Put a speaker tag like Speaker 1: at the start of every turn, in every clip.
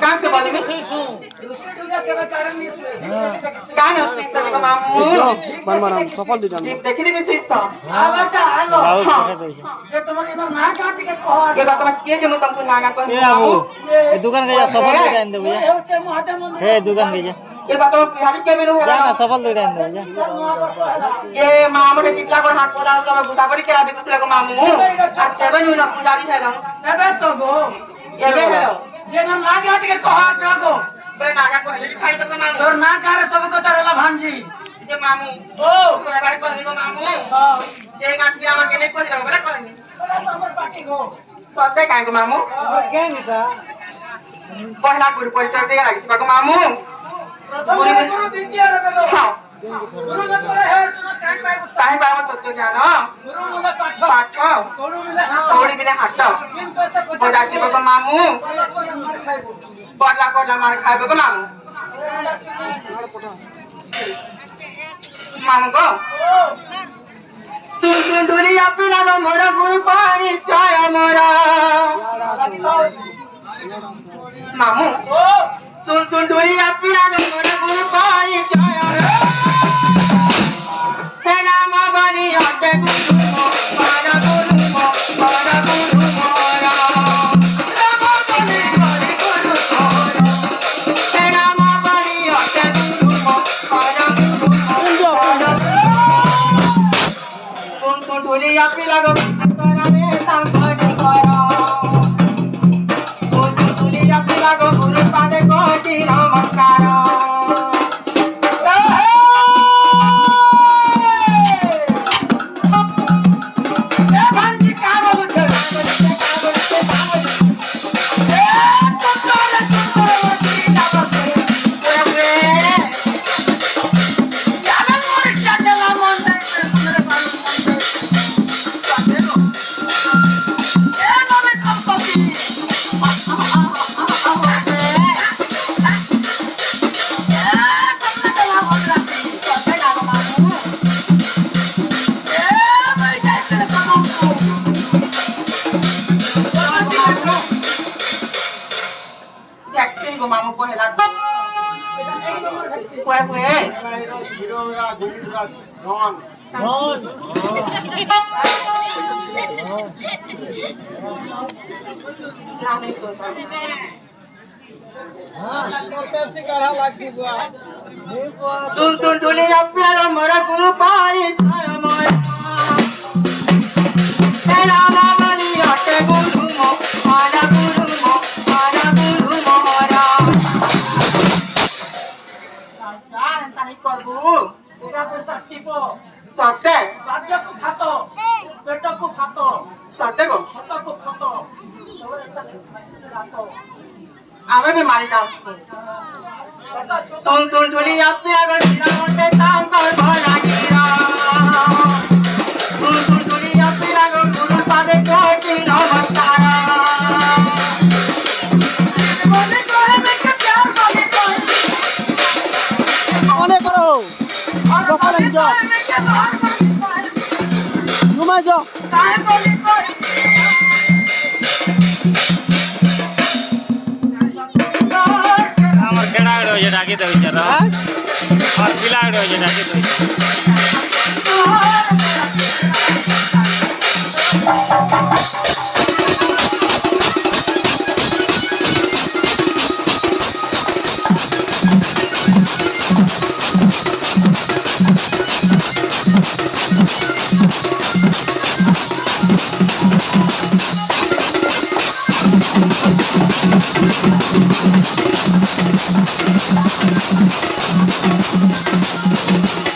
Speaker 1: काम के बारे में कान होती है तो मामू
Speaker 2: बन सफल दे जान
Speaker 1: देखी नहीं किसी तो
Speaker 3: ये तुम्हारे इधर ना काट के कहो
Speaker 1: ये बात मैं किए जो तुमको नागा को
Speaker 4: ये दुकान के जा सफल दे देन दे भैया हे दुकान के जा
Speaker 1: ये बात मैं बिहारी के में
Speaker 4: जा ना सफल दे देन दे भैया
Speaker 1: ये मामू ने टिकला पर हाथ बोला तो मैं बुदाबरी के लाभी कुछ लगा मामू अच्छे बनी ना पुजारी है ना
Speaker 3: एबे तो गो
Speaker 1: ये बे हेलो
Speaker 3: जे ना ना काट के कहो जागो
Speaker 1: बे नागा को ले छाड़ी तो मामू
Speaker 3: तोर ना कारे सब को तरला भांजी
Speaker 1: ये मामू
Speaker 3: ओ
Speaker 1: तुम्हारे बारे को को मामू
Speaker 3: हां
Speaker 1: जे गांठ पिया के ले को दे बड़ा करेंगे
Speaker 3: बड़ा हमर पार्टी गो
Speaker 1: तो काहे को मामू
Speaker 3: गैंग का
Speaker 1: पहला गुरु परिचय दे लगी को मामू
Speaker 3: गुरु द्वितीय रे बेलो
Speaker 1: हां
Speaker 3: गुरु न करे है तो टाइम पाए
Speaker 1: साईं बाबा तो जानो
Speaker 3: गुरु मुले पाठ
Speaker 1: पाठ
Speaker 3: गुरु मिले
Speaker 1: थोड़ी बिना हाथ
Speaker 3: तीन पैसे
Speaker 1: पचाची को मामू
Speaker 3: मार खाइबो
Speaker 1: पडला मार खाइबो को मामू मामू को सुन दुनिया पिला गो मोरा गुरु पानी छाया मोरा मामू सुन दुनिया पिला गो मोरा गुरु पानी छाया हे नाम बनी आटे गुरु मो पारा गुरु मो पारा गुरु मोरा नाम बनी गुरु मोरा हे नाम बनी आटे गुरु मो पारा गुरु मोरा सुन दुनिया पिला गो तोरा रे तांगड़ करा सुन दुनिया पिला गो गुरु पादे कोटि नमस्कार मामू को हेला कोए कोए
Speaker 2: हीरोरा घुमरा धन
Speaker 1: जाने को
Speaker 3: पेप्सी करा लागसी बुआ
Speaker 1: सुन दुनिया प्यारा मोरा गुरु पारी छाया मोरा तेरा मामनी आटे गुरु मो आना गुरु मो आना गुरु मोरा ता नहीं करबू
Speaker 3: एरा पे शक्ति पो
Speaker 1: सत्य
Speaker 3: भाग्य को खातो पेट को खातो
Speaker 1: सत्य को
Speaker 3: खाता को खातो और ऐसा रातो
Speaker 1: आवे भी मारी जाओ सुन दुनिया प्यारा गिरा मोटे ताम कर भरा गिरा सुन दुनिया प्यारा गुरु पादे कोटि नमस्कार
Speaker 3: बोले करे में के प्यार बोले
Speaker 2: मने करो बापा लग जा घुमा जा
Speaker 3: काहे बोले
Speaker 4: हमर केड़ा गड़ो जे डाकी दे बेचारा और पिला गड़ो जे डाकी दे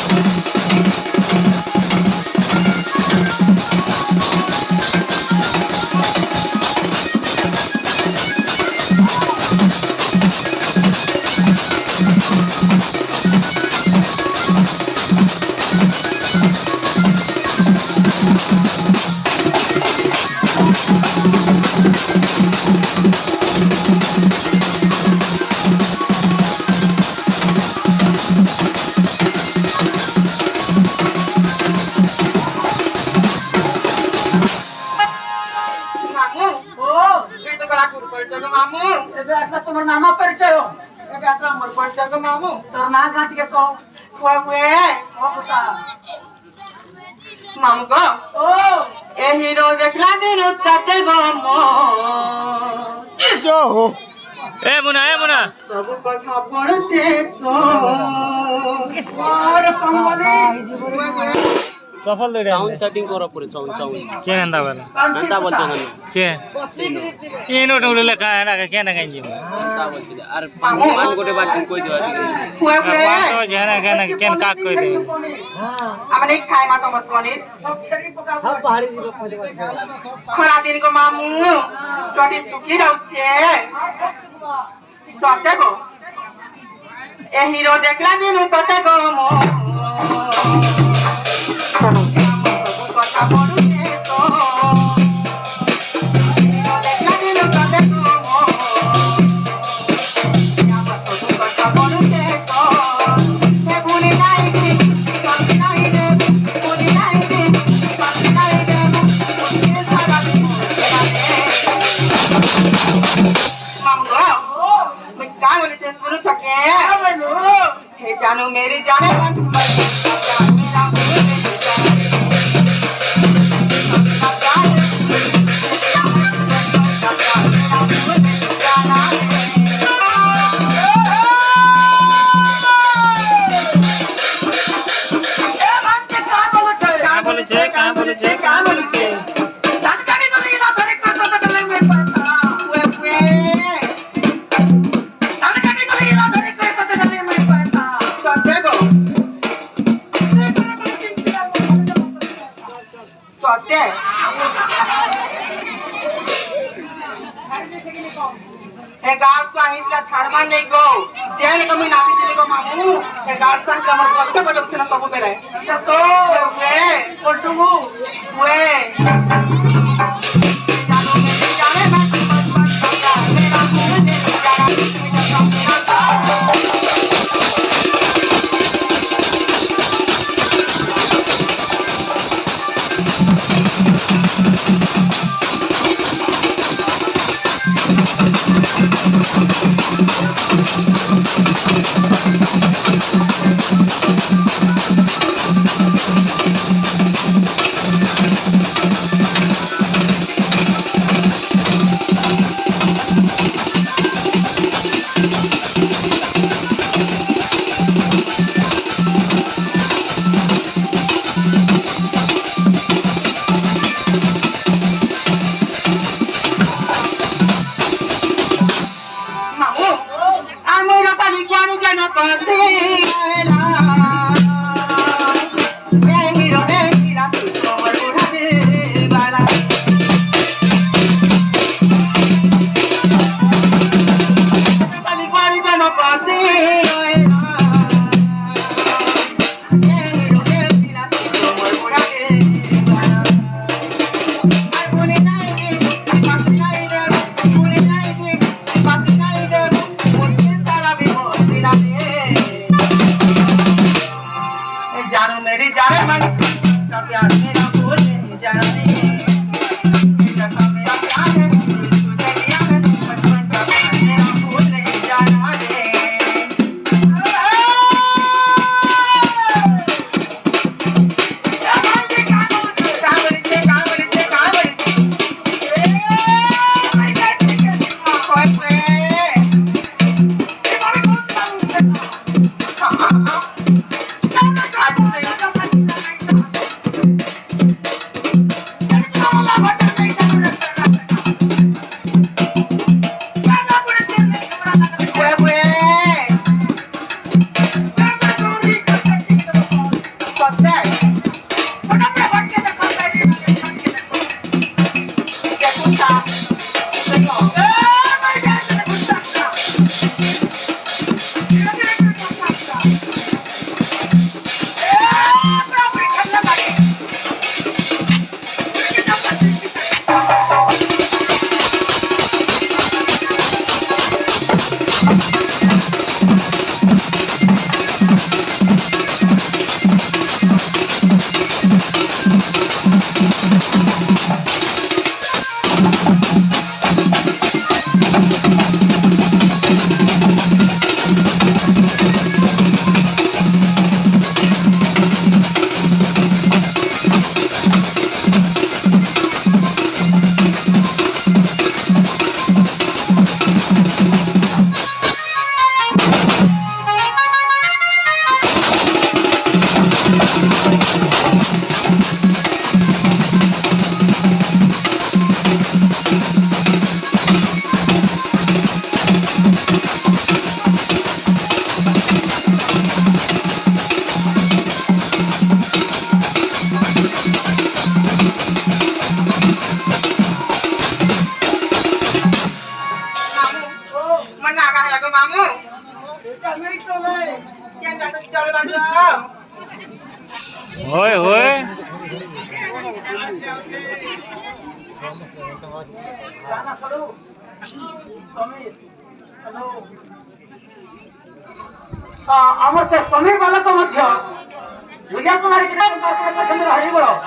Speaker 2: Thank you.
Speaker 1: ମାମୁଁ
Speaker 3: ଓ
Speaker 1: ଏ ତ ଗଲା କୁର ପରିଚୟ ଗ ମାମୁଁ
Speaker 3: ଏବେ ଆସିଲା ତୁମର ନାମ ପରିଚୟ
Speaker 1: ଏବେ ଆସିଲା ମୋର ପରିଚୟ ଗ ମାମୁଁ
Speaker 3: ତୋର ନାଁ ଗାଁ ଟିକେ କହ
Speaker 1: କୁଆ କୁଏ
Speaker 3: ଓ କଥା
Speaker 1: ମାମୁଁ ଗ
Speaker 3: ଓ
Speaker 1: ଏ ହିରୋ ଦେଖିଲା ଦିନ ତତେ ଗ ମୋ
Speaker 2: जो हो
Speaker 4: ଏ ମୁନା
Speaker 1: ସବୁ କଥା ପଡୁଛେ ତ
Speaker 3: ଈଶ୍ୱର କମଲି
Speaker 1: କୁଆ କୁଏ
Speaker 4: ସଫଲ ଦେଇ
Speaker 2: साउंड सेटिंग करो पूरे साउंड साउंड
Speaker 4: କେ ଏନ୍ତା ବୋଲେ
Speaker 2: अंता बोलते हैं
Speaker 4: କେ ଇନୋ ଟୁଲେ ଲେଖା ହେଲା କେ ନା କାଇଁ ଯିବ
Speaker 2: अंता बोलते हैं अरे मान गोटे बात तुम कोई दिवा
Speaker 1: କୁଆ କୁଏ
Speaker 4: ତ ଜେନା କେନ କାକ କହି ଦେ
Speaker 1: ଆମେ ଖାଇ ମା ତମର ପନିର
Speaker 3: সব ছেড়ে পকা
Speaker 2: सब बाहरी जीव पहले
Speaker 1: ଖରା ଦିନ ଗ ମାମୁଁ ତଟି ଶୁଖି ଯାଉଛେ ସତେ ଗ ଏ ହିରୋ ଦେଖିଲା ଦିନ ତତେ ଗ ମୋ ସବୁ କଥା ପଡୁଛେ ତ ହିରୋ ଦେଖିଲା ଦିନ ତତେ ଗ ମୋ ସବୁ କଥା ପଡୁଛେ ତ ଏ ଭୁଲି ନାହିଁ କି ତତେ ନାହିଁ ରେ ଭୁଲି ନାହିଁ କି ତତେ ନାହିଁ ରେ ମୁझे सारा दिन मामू गो मैं क्या बोले छे सुनो छके हे जानू मेरी जाने मन मेरा छाड़वा नहीं गो जेल कमी नाती चली गो मामू ए गार्डन कमर पक्के बजक छना सब बेले तो वे पटुगु वे जानो मेरे जाने मैं बचपन का मेरा मुंह ने जाना मेरा सपना था
Speaker 3: Thank you.
Speaker 1: चलवा दो
Speaker 4: होय होय
Speaker 1: गाना चलो समीर हेलो আমার সে সমীর বালক মধ্য দুনিয়া কুমারী কি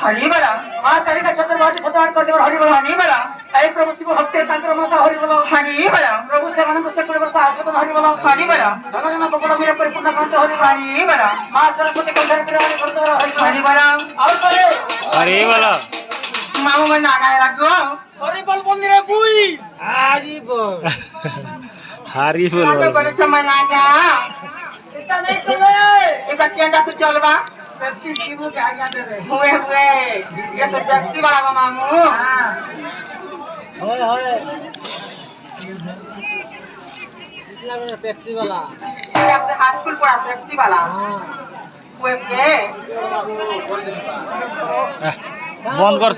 Speaker 1: হরিবল মা কালিকা ছত্রবাদী ছত্রহাট করে দেবার হরিবল হরিবল এই প্রভু শিব ভক্তের তাঙ্কর মাতা হরিবল হরিবল প্রভু সেମାନଙ୍କୁ ସେ କୋଡ଼ିଏ ବର୍ଷ ଆଶୀର୍ବାଦ ହରିବଲ ହରିବଲ ଧନ ଜନ କପଡ଼ ମୀର ପରିପୂର୍ଣ୍ଣ କାନ୍ତ ହରିବଲ ହରିବଲ ମା ସରସ୍ୱତୀ କନ୍ଧାର ପିରାଣି କରିଦେବାର ହରିବଲ ଆଉ କରେ
Speaker 4: अरे बोलो
Speaker 1: ମାମୁ ମାନେ ନାଗାଏ ଲାଗୁ ହରିବଲ ମନ୍ଦିର କୁଇ
Speaker 4: हारी बोल
Speaker 1: तो बड़े समय नागा इतना नहीं चले एक अकेंडा से चलवा पेप्सी पीबू के आगे दे रहे हुए ये तो पेप्सी वाला का मामू हां होए इतना में पेप्सी वाला आपसे हाई स्कूल पढ़ा पेप्सी वाला हां हुए के
Speaker 4: बंद कर